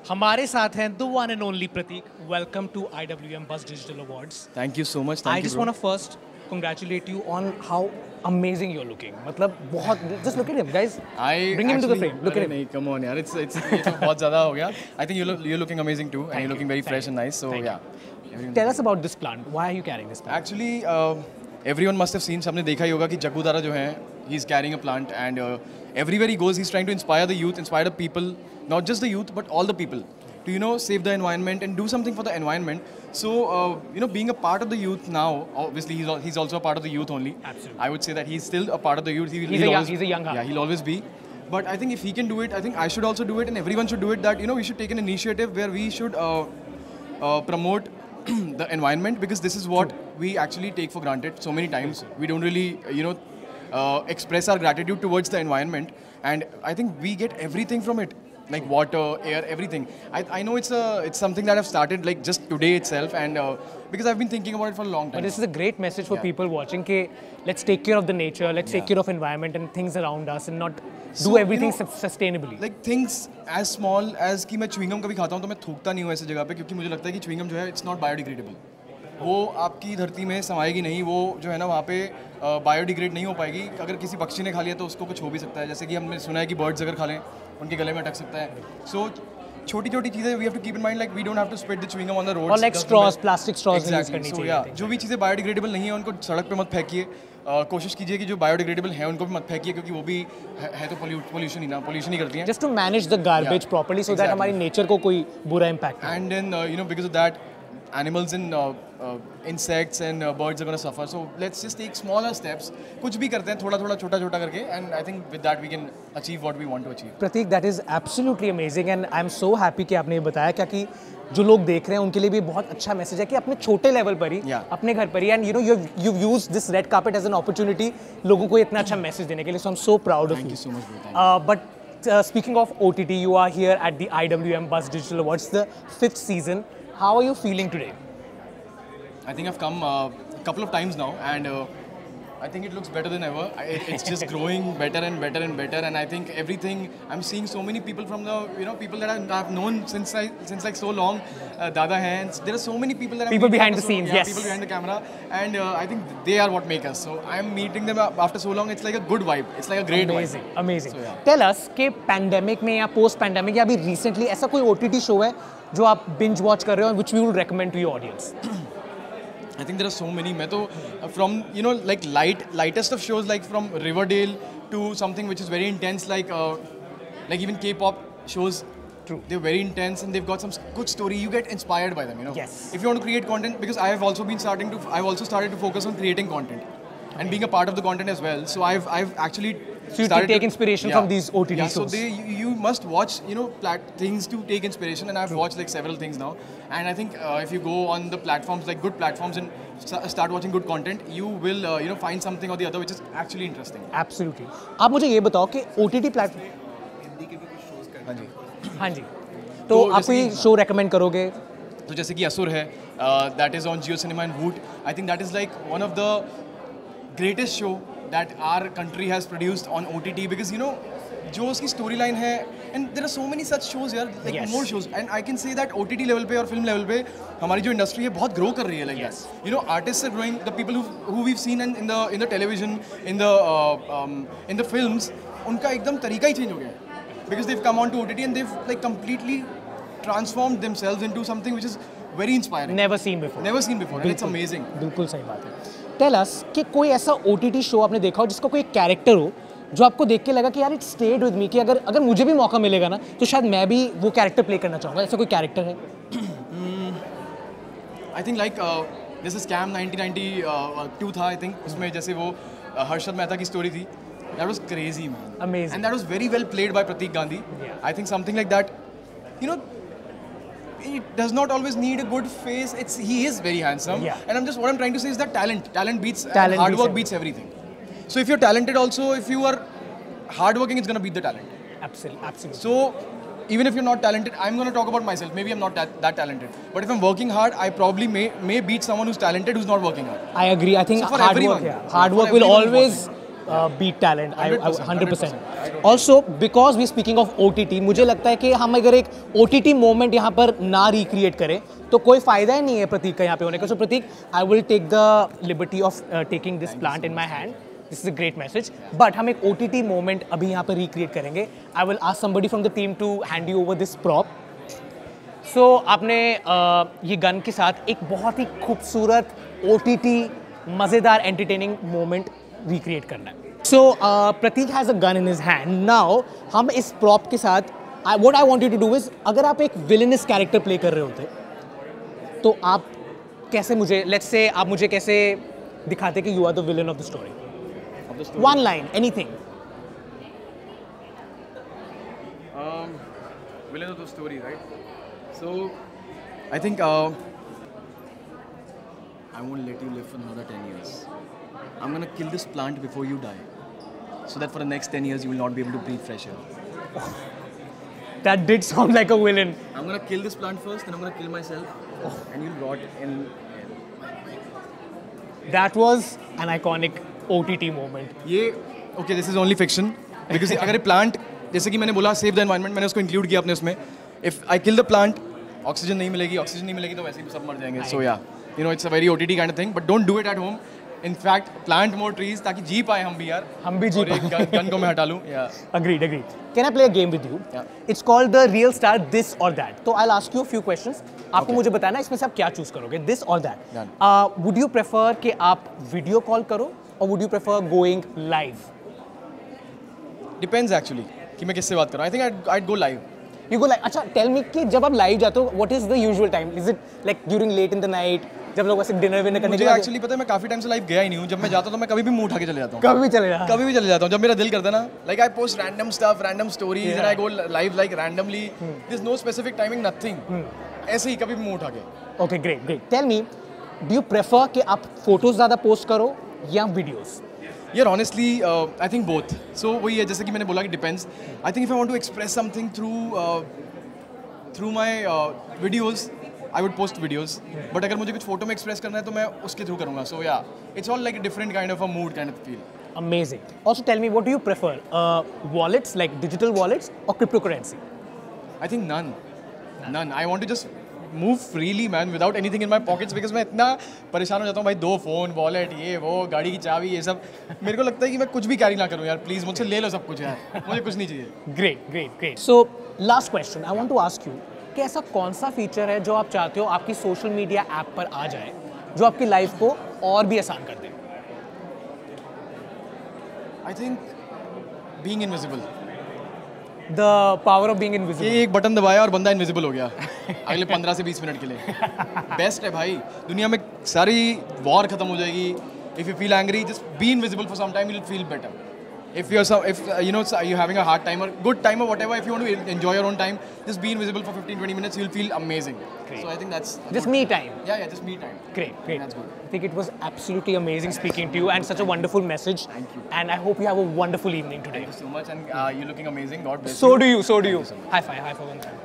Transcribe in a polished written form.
हमारे साथ हैं the one and only Pratik. Welcome to IWM Buzz Digital Awards. Thank you so much. I just want to first congratulate you on how amazing you're looking. मतलब बहुत just look at him, guys. Bring him to the frame. Look at him. नहीं, come on यार, it's ये तो बहुत ज़्यादा हो गया. I think you're looking amazing too, and you're looking very fresh and nice. So yeah. Tell us about this plant. Why are you carrying this plant? Actually, everyone must have seen. सबने देखा ही होगा कि जग्गू दारा जो हैं, he's carrying a plant, and everywhere he goes, he's trying to inspire the youth, inspire the people, not just the youth, but all the people. To save the environment and do something for the environment. So being a part of the youth now, obviously he's also a part of the youth only. Absolutely. I would say that he's still a part of the youth. He's a young heart. Yeah, he'll always be. But I think if he can do it, I think I should also do it, and everyone should do it. That we should take an initiative where we should promote the environment, because this is what we actually take for granted so many times. We don't really express our gratitude towards the environment, and I think we get everything from it. Like water, air, everything. I know it's something that I've started like just today itself, and because I've been thinking about it for a long time. But this is a great message for people watching. Ke let's take care of the nature, let's take care of environment and things around us, and not do everything sustainably. Like things as small as कि मैं chewing gum कभी खाता हूँ तो मैं थूकता नहीं हूँ ऐसी जगह पे, क्योंकि मुझे लगता है कि chewing gum जो है it's not biodegradable. वो आपकी धरती में समाएगी नहीं, वो जो है ना वहाँ पे बायोडिग्रेड नहीं हो पाएगी. अगर किसी पक्षी ने खा लिया तो उसको कुछ हो भी सकता है, जैसे कि हमने सुना है कि बर्ड्स अगर खा लें उनके गले में अटक सकता है. सो छोटी छोटी चीज़ें we have to keep in mind, like we don't have to spread the chewing gum on the road. और like straws, plastic straws use करनी चाहिए. चाहिए. जो भी चीज़ें बायोडिग्रेडेबल नहीं है उनको सड़क पे मत फेंकिए. कोशिश कीजिए कि जो बायोडिग्रेडेबल है उनको भी मत फेंकिए, क्योंकि वो भी है तो पोल्यूशन ही करती हैं. Just to manage the garbage properly, so that हमारी नेचर को कोई बुरा impact. And then because of that animals and insects and birds are going to suffer. So let's just take smaller steps. कुछ भी करते हैं थोड़ा छोटा करके, and I think with that we can achieve what we want to achieve. Pratik, that is absolutely amazing, and I am so happy कि आपने ये बताया, क्योंकि जो लोग देख रहे हैं उनके लिए भी बहुत अच्छा मैसेज है कि अपने छोटे लेवल पर ही, अपने घर पर ही, and you've used this red carpet as an opportunity लोगों को इतना अच्छा मैसेज देने के लिए. So I'm so proud of you. Thank you so much. But speaking of OTT, you are here at the IWM Buzz Digital Awards, the 5th season. How are you feeling today? I think I've come a couple of times now, and I think it looks better than ever. It's just growing better and better and better, and I think everything. I'm seeing so many people from the people that I've known since like so long. Dada hands. There are so many people that people behind the scenes. Yes. People behind the camera, and I think they are what make us. So I'm meeting them after so long. It's like a good vibe. It's like a great vibe. Amazing. So, Tell us कि pandemic में या post pandemic या अभी recently ऐसा कोई OTT show है जो आप binge watch कर रहे हो, which we will recommend to your audience? I think there are so many. मैं तो from like lightest of shows, like from Riverdale to something which is very intense, like even K-pop shows. True. They're very intense and they've got some good story. You get inspired by them, Yes. If you want to create content, because I've also started to focus on creating content and being a part of the content as well. So I've actually so you can take inspiration from these OTT shows. So you must watch things to take inspiration, and I've watched like several things now. And I think if you go on the platforms, like good platforms, and start watching good content, you will find something or the other which is actually interesting. Absolutely. आप मुझे ये बताओ कि OTT platform हाँ जी, तो आप कोई show recommend करोगे? तो जैसे कि असुर है, that is on Jio Cinema and Voot. I think that is like one of the greatest show that our country has produced on OTT, because जो उसकी storyline है, and there are so many such shows here, like more shows, and I can say that OTT level पे और film level पे हमारी जो industry है बहुत grow कर रही है, like that. Artists are growing. The people who we've seen in the television, in the films, उनका एकदम तरीका ही change हो गया है, because they've come on to OTT and they've like completely transformed themselves into something which is very inspiring. Never seen before, and it's amazing. बिल्कुल सही बात है. Tell us कि कोई ऐसा OTT शो आपने देखा हो जिसका कोई कैरेक्टर हो जो आपको देख के लगा कि यार इट स्टेड विद मी, कि अगर मुझे भी मौका मिलेगा ना तो शायद मैं भी वो कैरेक्टर प्ले करना चाहूँगा. ऐसा कोई कैरेक्टर है? I think like this is Scam 1992 था, I think उसमें जैसे वो हर्षद मेहता की स्टोरी थी. That was crazy, man. Amazing. And that was very well played by Pratik Gandhi. I think something like that, it does not always need a good face. He is very handsome. And what I'm trying to say is that talent beats and hard work beats everything. So if you're talented also, if you are hardworking, it's going to beat the talent. Absolutely. So even if you're not talented, I'm going to talk about myself. Maybe I'm not that talented. But if I'm working hard, I probably may beat someone who's talented who's not working hard. I agree. I think so hard work will always beat talent. I 100%. 100%. Also, because we speaking of OTT, मुझे लगता है कि हम अगर एक OTT moment यहाँ पर ना recreate करें तो कोई फायदा ही नहीं है प्रतीक का यहाँ पे होने का. So Prateek, I will take the liberty of taking this plant in my hand. This is a great message. But हम एक OTT moment अभी यहाँ पर recreate करेंगे. I will ask somebody from the team to hand you over this prop. So आपने ये gun के साथ एक बहुत ही खूबसूरत OTT मज़ेदार entertaining moment recreate करना है. So Prateek has a gun in his hand. Now हम इस prop के साथ what I want you to do is अगर आप एक villainous character play कर रहे होते तो आप कैसे मुझे let's say आप मुझे कैसे दिखाते कि you are the villain of the story. One line, anything. Villain of the story, right? So I think I won't let you live for another 10 years. I'm gonna kill this plant before you die, so that for the next 10 years you will not be able to breathe fresh air. That did sound like a villain. I'm gonna kill this plant first, then I'm gonna kill myself, and you'll rot in hell. That was an iconic OTT moment. ये okay, this is only fiction because अगर ये plant जैसे कि मैंने बोला save the environment, मैंने उसको include किया अपने उसमें. If I kill the plant, oxygen नहीं मिलेगी तो वैसे ही सब मर जाएंगे. So yeah, you know it's a very OTT kind of thing, but don't do it at home. In fact, plant more trees ताकि जी पाए हम भी यार. हम भी जी पाए. और एक गन को मैं हटा लूँ. Yeah. Agreed. Can I play a game with you? Yeah. It's called the real star this or that. तो I'll ask you a few questions. आपको मुझे बताना इसमें से आप क्या choose करोगे, this or that. Done. Would you prefer कि आप video call करो or would you prefer going live? Depends actually कि मैं किससे बात कर रहा हूँ. I think I'd go live. You go like अच्छा tell me कि जब आप live जाते हो what is the usual time? Is it like during late in the night? जब लोग ऐसे डिनर विनर करने के मुझे एक्चुअली पता है मैं काफी टाइम से लाइव गया ही नहीं हूँ. जब मैं जाता हूँ तो मैं कभी भी मुंह उठा के चले जाता हूँ. कभी भी चले जाता कभी भी चले जाता हूँ जब मेरा दिल करता है ना. Like I post random stuff, random stories and I go live like randomly. There's no specific timing, nothing. ऐसे ही कभी भी मुंह उठा के. Okay, great. Tell me, do you prefer कि आप photos ज़्यादा post करो या videos? Yaar, honestly, I think both. So वही है जैसे कि मैंने बोला कि depends. I think if I want to express something through my videos, I would post videos. But अगर मुझे कुछ फोटो में express करना है तो मैं उसके through करूँगा. So yeah, it's all like a different kind of a mood kind of feel. Amazing. Also tell me, what do you prefer? Wallets, like digital wallets or cryptocurrency? I think none. I want to just move freely, man, without anything in my pockets because मैं इतना परेशान हो जाता हूँ भाई. 2 phone, wallet, ये वो, गाड़ी की चाबी, ये सब. मेरे को लगता है कि मैं कुछ भी कैरी ना करूँ यार. प्लीज मुझसे ले लो सब कुछ यार. मुझे कुछ नहीं चाहिए. Great. So last question, I want to ask you कि ऐसा कौन सा फीचर है जो आप चाहते हो आपकी सोशल मीडिया ऐप पर आ जाए जो आपकी लाइफ को और भी आसान कर दे? I think being invisible. The power of being invisible. ये एक बटन दबाया और बंदा इनविजिबल हो गया अगले 15 से 20 मिनट के लिए. बेस्ट है भाई. दुनिया में सारी वॉर खत्म हो जाएगी. If you feel angry, just be invisible for some time. You'll feel better. If you know you're having a hard time or good time or whatever, if you want to enjoy your own time, just be invisible for 15-20 minutes. You'll feel amazing. Great. So I think that's Just me time. Yeah, just me time. Great. That's good. I think it was absolutely amazing speaking to you and such a wonderful message. Thank you. And I hope you have a wonderful evening today. Thank you so much, and you're looking amazing. God bless you. So do you. Thank you so much. High five one time.